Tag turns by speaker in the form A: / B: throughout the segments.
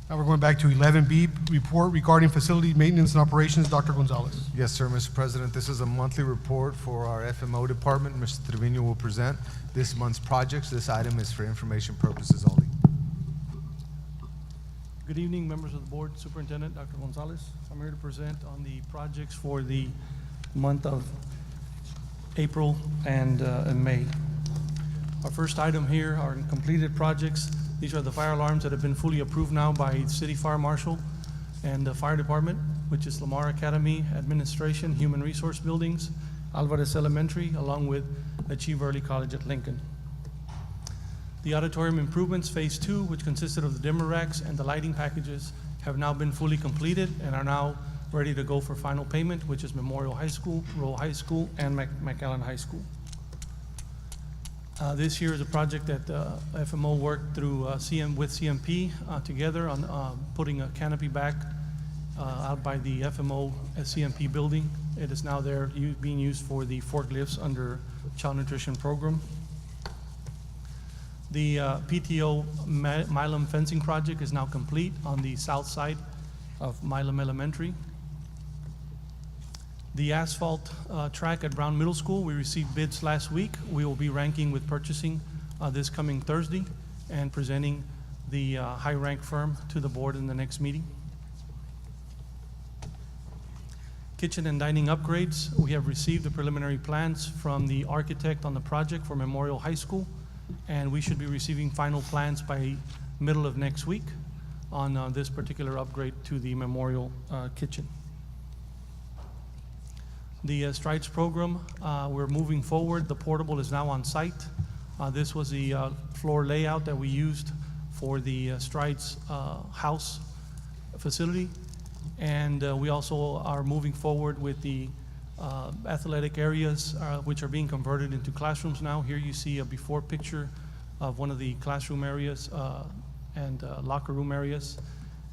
A: Now we're going back to 11B, report regarding facility maintenance and operations. Dr. Gonzalez.
B: Yes, sir, Mr. President. This is a monthly report for our FMO department. Mr. Trevino will present this month's projects. This item is for information purposes only.
C: Good evening, members of the board, Superintendent Dr. Gonzalez. I'm here to present on the projects for the month of April and May. Our first item here are completed projects. These are the fire alarms that have been fully approved now by City Fire Marshal and the Fire Department, which is Lamar Academy Administration, Human Resource Buildings, Alvarez Elementary, along with Achieve Early College at Lincoln. The auditorium improvements, Phase 2, which consisted of the dimmer racks and the lighting packages, have now been fully completed and are now ready to go for final payment, which is Memorial High School, Rural High School, and McAllen High School. This year is a project that FMO worked through with CMP together on putting a canopy back out by the FMO CMP building. It is now there being used for the forklifts under Child Nutrition Program. The PTO Milam fencing project is now complete on the south side of Milam Elementary. The asphalt track at Brown Middle School, we received bids last week. We will be ranking with purchasing this coming Thursday and presenting the high-rank firm to the board in the next meeting. Kitchen and dining upgrades, we have received the preliminary plans from the architect on the project for Memorial High School, and we should be receiving final plans by middle of next week on this particular upgrade to the Memorial kitchen. The Strides program, we're moving forward. The portable is now on site. This was the floor layout that we used for the Strides house facility. And we also are moving forward with the athletic areas, which are being converted into classrooms now. Here you see a before picture of one of the classroom areas and locker room areas.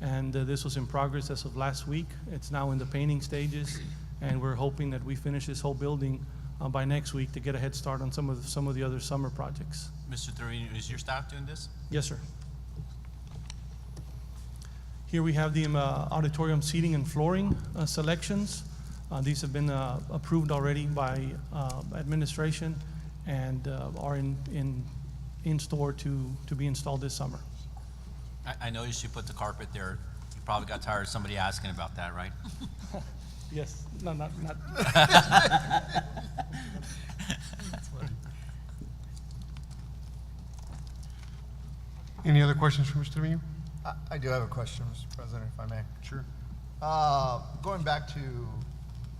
C: And this was in progress as of last week. It's now in the painting stages, and we're hoping that we finish this whole building by next week to get a head start on some of the other summer projects.
D: Mr. Trevino, is your staff doing this?
C: Yes, sir. Here we have the auditorium seating and flooring selections. These have been approved already by administration and are in store to be installed this summer.
D: I noticed you put the carpet there. You probably got tired of somebody asking about that, right?
C: Yes, no, not.
A: Any other questions for Mr. Trevino?
E: I do have a question, Mr. President, if I may.
A: Sure.
E: Going back to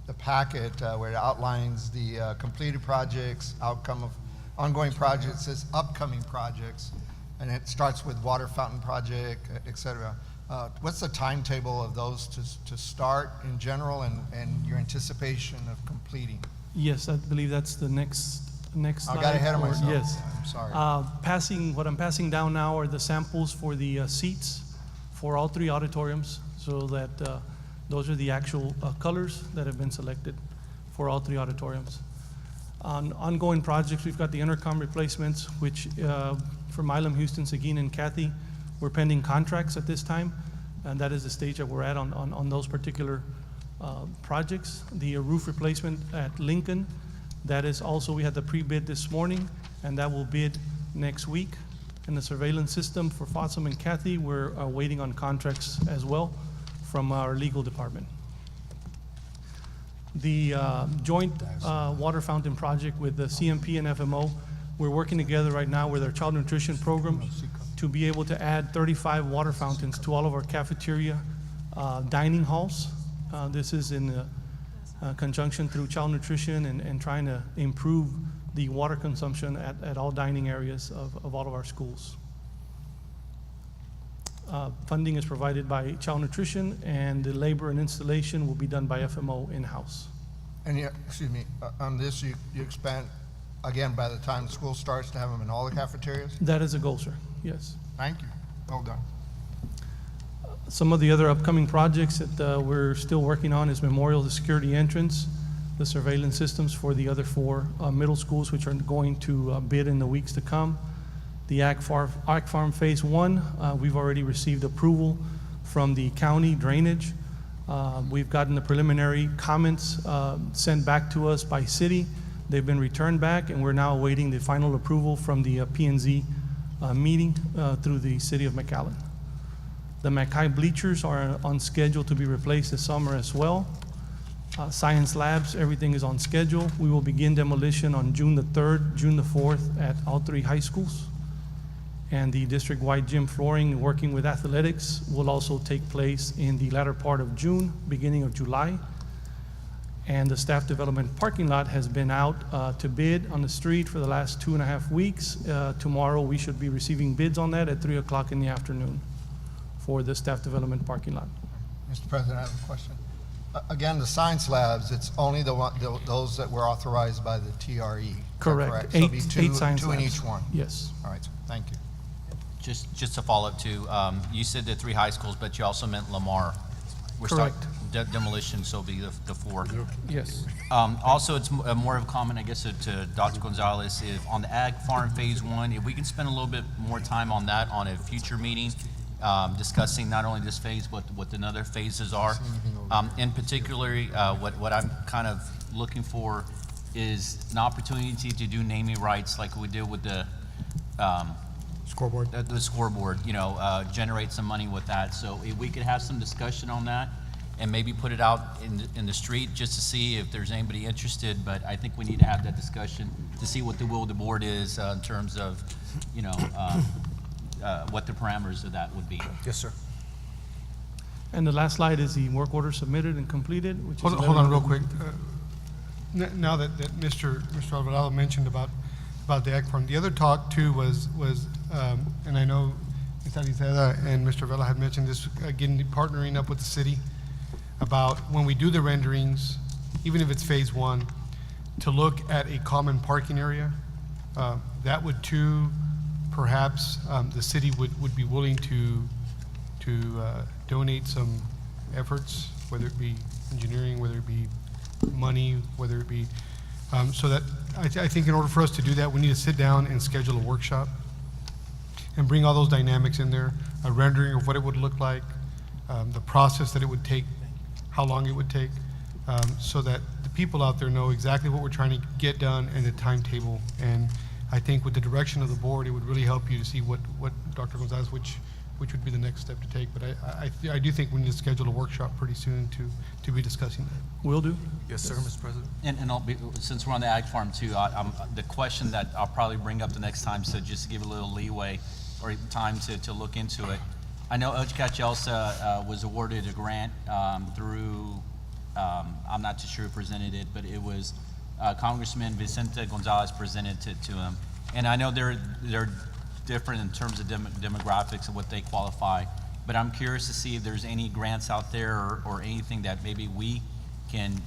E: the packet where it outlines the completed projects, outcome of ongoing projects, it says upcoming projects, and it starts with water fountain project, et cetera. What's the timetable of those to start in general and your anticipation of completing?
C: Yes, I believe that's the next slide.
E: I got ahead of myself.
C: Yes.
E: I'm sorry.
C: What I'm passing down now are the samples for the seats for all three auditoriums, so that those are the actual colors that have been selected for all three auditoriums. On ongoing projects, we've got the intercom replacements, which for Milam, Houston, Seguin, and Kathy, we're pending contracts at this time, and that is the stage that we're at on those particular projects. The roof replacement at Lincoln, that is also, we had the pre-bid this morning, and that will bid next week. And the surveillance system for Fossum and Kathy, we're waiting on contracts as well from our legal department. The joint water fountain project with the CMP and FMO, we're working together right now with our child nutrition program to be able to add 35 water fountains to all of our cafeteria dining halls. This is in conjunction through child nutrition and trying to improve the water consumption at all dining areas of all of our schools. Funding is provided by child nutrition, and the labor and installation will be done by FMO in-house.
E: And excuse me, on this, you expand, again, by the time school starts, to have them in all the cafeterias?
C: That is a goal, sir, yes.
E: Thank you. Well done.
C: Some of the other upcoming projects that we're still working on is Memorial, the security entrance, the surveillance systems for the other four middle schools, which are going to bid in the weeks to come. The Ag Farm Phase 1, we've already received approval from the county drainage. We've gotten the preliminary comments sent back to us by city. They've been returned back, and we're now awaiting the final approval from the P&Z meeting through the city of McAllen. The Mackay bleachers are on schedule to be replaced this summer as well. Science labs, everything is on schedule. We will begin demolition on June the 3rd, June the 4th at all 3 high schools. And the district-wide gym flooring, working with athletics, will also take place in the latter part of June, beginning of July. And the staff development parking lot has been out to bid on the street for the last 2.5 weeks. Tomorrow, we should be receiving bids on that at 3 o'clock in the afternoon for the staff development parking lot.
E: Mr. President, I have a question. Again, the science labs, it's only those that were authorized by the TRE. Is that
C: Correct.
E: So it'll be
C: Eight science
E: two in
C: labs.
E: each one.
C: Yes.
E: All right, sir. Thank you.
D: Just to follow up too, you said the 3 high schools, but you also meant Lamar. We're
C: Correct.
D: Demolition, so it'll be the 4.
C: Yes.
D: Also, it's more of a comment, I guess, to Dr. Gonzalez, if on the Ag Farm Phase 1, if we can spend a little bit more time on that on a future meeting, discussing not only this phase, but what the other phases are. In particular, what I'm kind of looking for is an opportunity to do naming rights like we did with the
A: Scoreboard.
D: the scoreboard, generate some money with that. So if we could have some discussion on that and maybe put it out in the street just to see if there's anybody interested. But I think we need to have that discussion to see what the will of the board is in terms of, what the parameters of that would be.
B: Yes, sir.
C: And the last slide is the work order submitted and completed, which is
A: Hold on real
C: 11.
A: quick. Now that Mr. Alvarado mentioned about the Ag Farm, the other talk too was, and I know Ms. Alizada and Mr. Vela had mentioned this, again, partnering up with the city about when we do the renderings, even if it's phase 1, to look at a common parking area. That would too, perhaps, the city would be willing to donate some efforts, whether it be engineering, whether it be money, whether it be, so that I think in order for us to do that, we need to sit down and schedule a workshop and bring all those dynamics in there, a rendering of what it would look like, the process that it would take, how long it would take, so that the people out there know exactly what we're trying to get done and the timetable. And I think with the direction of the board, it would really help you to see what Dr. Gonzalez, which would be the next step to take. But I do think we need to schedule a workshop pretty soon to be discussing that.
C: Will do.
B: Yes, sir, Mr. President.
D: And since we're on the Ag Farm too, the question that I'll probably bring up the next time, so just to give a little leeway or time to look into it. I know Ochka-Chelsea was awarded a grant through, I'm not too sure who presented it, but it was Congressman Vicente Gonzalez presented to him. And I know they're different in terms of demographics of what they qualify, but I'm curious to see if there's any grants out there or anything that maybe we can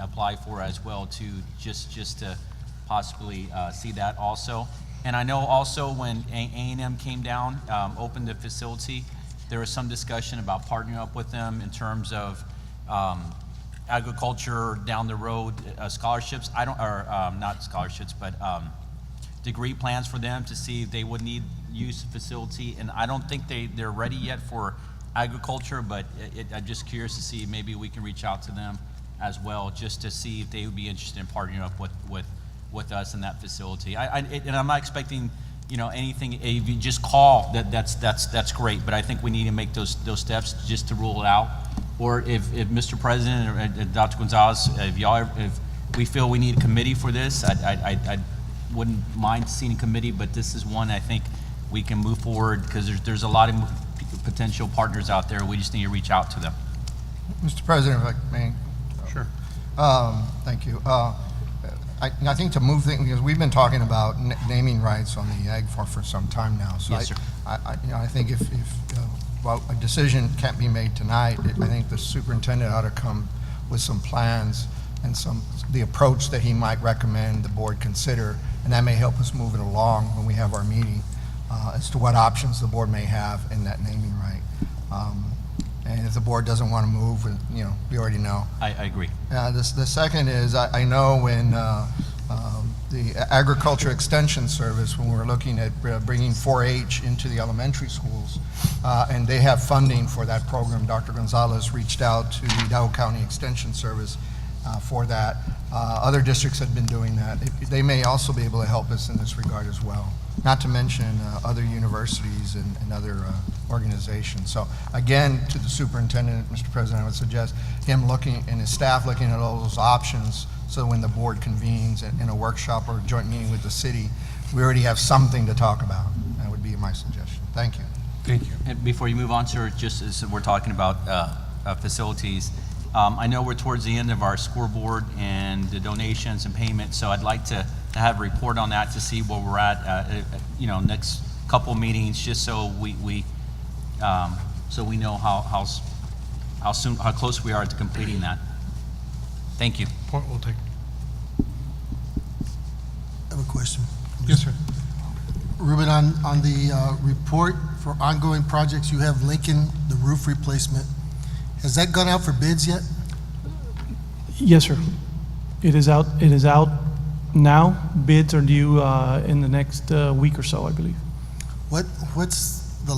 D: apply for as well to just to possibly see that also. And I know also when A&M came down, opened the facility, there was some discussion about partnering up with them in terms of agriculture down the road, scholarships. Not scholarships, but degree plans for them to see if they would need use of facility. And I don't think they're ready yet for agriculture, but I'm just curious to see maybe we can reach out to them as well, just to see if they would be interested in partnering up with us in that facility. And I'm not expecting, anything. If you just call, that's great. But I think we need to make those steps just to rule it out. Or if Mr. President or Dr. Gonzalez, if we feel we need a committee for this, I wouldn't mind seeing a committee. But this is one I think we can move forward because there's a lot of potential partners out there. We just need to reach out to them.
E: Mr. President, if I may.
D: Sure.
E: Thank you. I think to move things, because we've been talking about naming rights on the Ag Farm for some time now. So
D: Yes, sir.
E: I think if a decision can't be made tonight, I think the superintendent ought to come with some plans and the approach that he might recommend the board consider, and that may help us move it along when we have our meeting as to what options the board may have in that naming right. And if the board doesn't want to move, we already know.
D: I agree.
E: The second is, I know when the Agriculture Extension Service when we're looking at bringing 4-H into the elementary schools. And they have funding for that program. Dr. Gonzalez reached out to the Hidalgo County Extension Service for that. Other districts have been doing that. They may also be able to help us in this regard as well, not to mention other universities and other organizations. So again, to the superintendent, Mr. President, I would suggest him looking and his staff looking at all those options so when the board convenes in a workshop or a joint meeting with the city, we already have something to talk about. That would be my suggestion. Thank you.
A: Thank you.
D: And before you move on, sir, just as we're talking about facilities, I know we're towards the end of our scoreboard and the donations and payments, so I'd like to have a report on that to see where we're at, next couple meetings, just so we know how close we are to completing that. Thank you.
A: Point well taken.
F: I have a question.
A: Yes, sir.
F: Ruben, on the report for ongoing projects, you have Lincoln, the roof replacement. Has that gone out for bids yet?
C: Yes, sir. It is out now. Bids are due in the next week or so, I believe.
F: What's the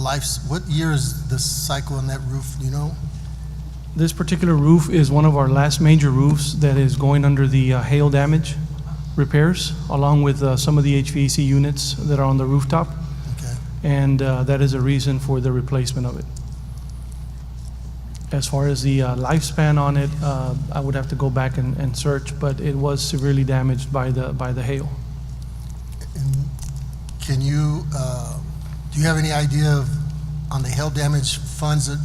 F: what year is the cycle on that roof, do you know?
C: This particular roof is one of our last major roofs that is going under the hail damage repairs, along with some of the HVAC units that are on the rooftop.
F: Okay.
C: And that is a reason for the replacement of it. As far as the lifespan on it, I would have to go back and search, but it was severely damaged by the hail.
F: And can you, do you have any idea of, on the hail damage funds that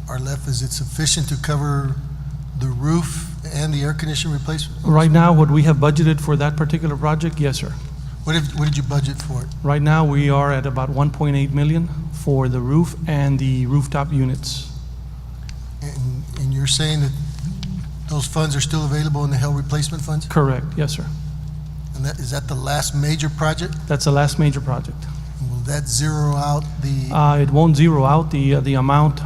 F: are left, is it sufficient to cover the roof and the air conditioning replacement?
C: Right now, what we have budgeted for that particular project, yes, sir.
F: What did you budget for it?
C: Right now, we are at about 1.8 million for the roof and the rooftop units.
F: And you're saying that those funds are still available in the hail replacement funds?
C: Correct, yes, sir.
F: And is that the last major project?
C: That's the last major project.
F: Will that zero out the,
C: It won't zero out the amount.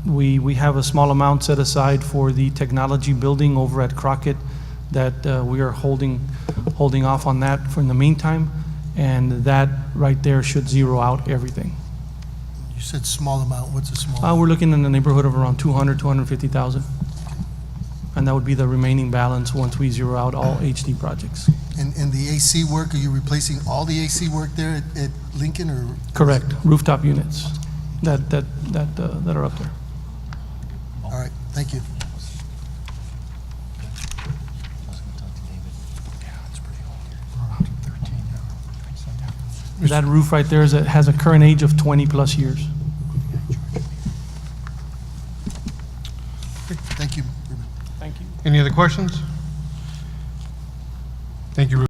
C: We have a small amount set aside for the technology building over at Crockett that we are holding off on that for in the meantime, and that right there should zero out everything.
F: you said small amount, what's a small? amount?
C: We're looking in the neighborhood of around 250,000. And that would be the remaining balance once we zero out all HD projects.
F: And the AC work, are you replacing all the AC work there at Lincoln, or?
C: Correct, rooftop units that are up there.
F: All right, thank you.
C: That roof right there has a current age of 20+ years.
F: Thank you, Ruben.
C: Thank you.
A: Any other questions? Thank you, Ruben.